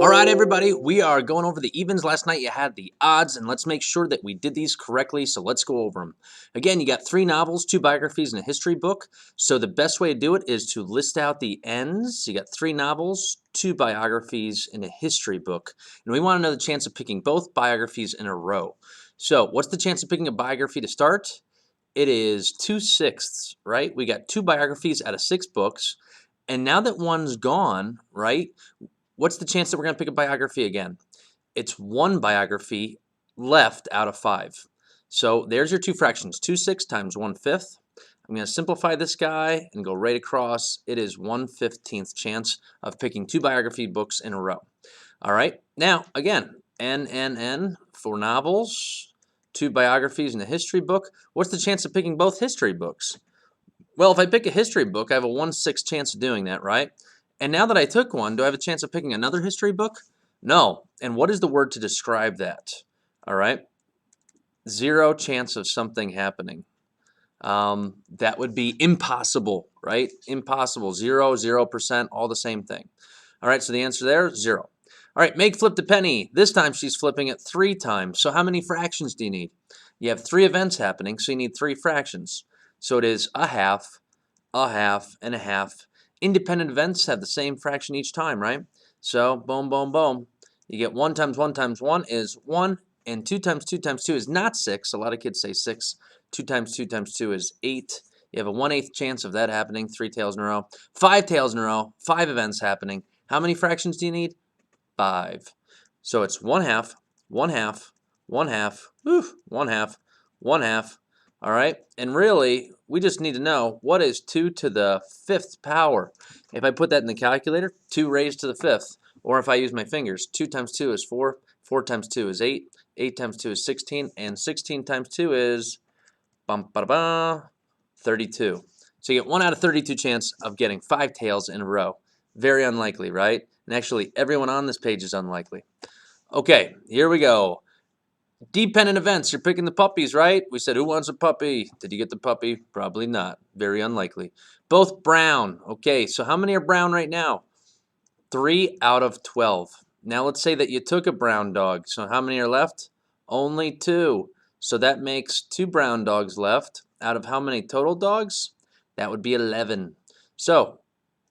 All right, everybody, we are going over the evens. Last night you had the odds, and let's make sure that we did these correctly, so let's go over them. Again, you got 3 novels, 2 biographies, and a history book. So the best way to do it is to list out the ends. You got 3 novels, 2 biographies, and a history book. And we want to know the chance of picking both biographies in a row. So what's the chance of picking a biography to start? It is 2/6, right? We got 2 biographies out of 6 books. And now that one's gone, right? What's the chance that we're going to pick a biography again? It's 1 biography left out of 5. So there's your 2 fractions. 2/6 times 1/5. I'm going to simplify this guy and go right across. It is 1/15th chance of picking 2 biography books in a row. All right. Now, again, N for novels, 2 biographies, and a history book. What's the chance of picking both history books? Well, if I pick a history book, I have a 1/6 chance of doing that, right? And now that I took one, do I have a chance of picking another history book? No. And what is the word to describe that? All right. 0 chance of something happening. That would be impossible, right? Impossible. 0, 0%, all the same thing. All right, so the answer there, 0. All right, Meg flipped a penny. This time she's flipping it 3 times. So how many fractions do you need? You have 3 events happening, so you need 3 fractions. So it is a half, and a half. Independent events have the same fraction each time, right? So boom, boom, boom. You get 1 times 1 times 1 is 1, and 2 times 2 times 2 is not 6. A lot of kids say 6. 2 times 2 times 2 is 8. You have a 1/8 chance of that happening, 3 tails in a row. 5 tails in a row, 5 events happening. How many fractions do you need? 5. So it's 1 half, 1 half, 1 half, 1 half, 1 half. All right, and really, we just need to know what is 2 to the 5th power. If I put that in the calculator, 2 raised to the 5th, or if I use my fingers, 2 times 2 is 4, 4 times 2 is 8, 8 times 2 is 16, and 16 times 2 is 32. So you get 1 out of 32 chance of getting 5 tails in a row. Very unlikely, right? And actually, everyone on this page is unlikely. Okay, here we go. Dependent events. You're picking the puppies, right? We said, who wants a puppy? Did you get the puppy? Probably not. Very unlikely. Both brown. Okay, so how many are brown right now? 3 out of 12. Now let's say that you took a brown dog. So how many are left? Only 2. So that makes 2 brown dogs left. Out of how many total dogs? That would be 11. So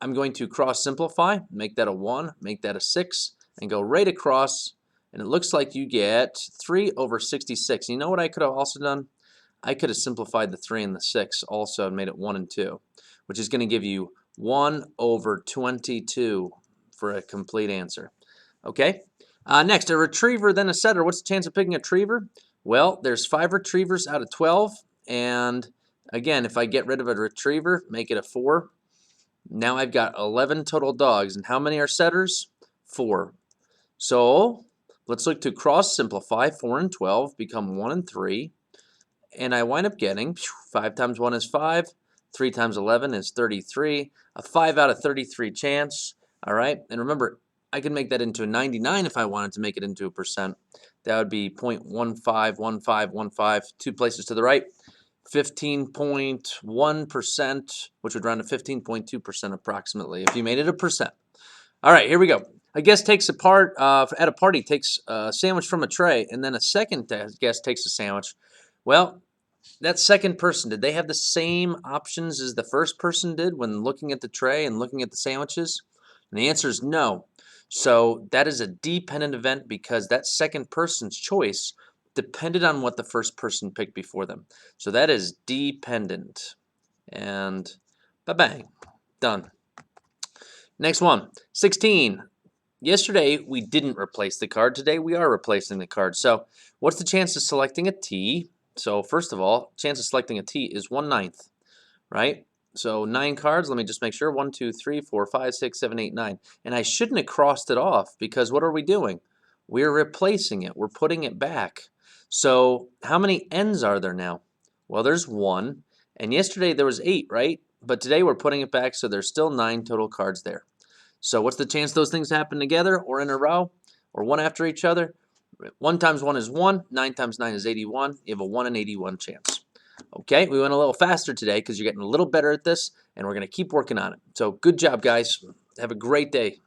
I'm going to cross simplify, make that a 1, make that a 6, and go right across. And it looks like you get 3 over 66. You know what I could have also done? I could have simplified the 3 and the 6 also and made it 1 and 2, which is going to give you 1 over 22 for a complete answer. Okay? Next, a retriever, then a setter. What's the chance of picking a retriever? Well, there's 5 retrievers out of 12. And again, if I get rid of a retriever, make it a 4. Now I've got 11 total dogs. And how many are setters? 4. So let's look to cross simplify. 4 and 12 become 1 and 3. And I wind up getting 5 times 1 is 5. 3 times 11 is 33. A 5 out of 33 chance. All right. And remember, I can make that into a 99 if I wanted to make it into a percent. That would be 0.151515, 2 places to the right. 15.1%, which would round to 15.2% approximately if you made it a percent. All right, here we go. A guest takes at a party takes a sandwich from a tray, and then a second guest takes a sandwich. Well, that second person, did they have the same options as the first person did when looking at the tray and looking at the sandwiches? And the answer is no. So that is a dependent event because that second person's choice depended on what the first person picked before them. So that is dependent. And ba-bang, done. Next one, 16. Yesterday, we didn't replace the card. Today, we are replacing the card. So what's the chance of selecting a T? So first of all, chance of selecting a T is 1/9, right? So 9 cards, let me just make sure. 1, 2, 3, 4, 5, 6, 7, 8, 9. And I shouldn't have crossed it off because what are we doing? We're replacing it. We're putting it back. So how many ends are there now? Well, there's 1. And yesterday there was 8, right? But today we're putting it back, so there's still 9 total cards there. So what's the chance those things happen together or in a row or one after each other? 1 times 1 is 1. 9 times 9 is 81. You have a 1 in 81 chance. Okay, we went a little faster today because you're getting a little better at this, and we're going to keep working on it. So good job, guys. Have a great day.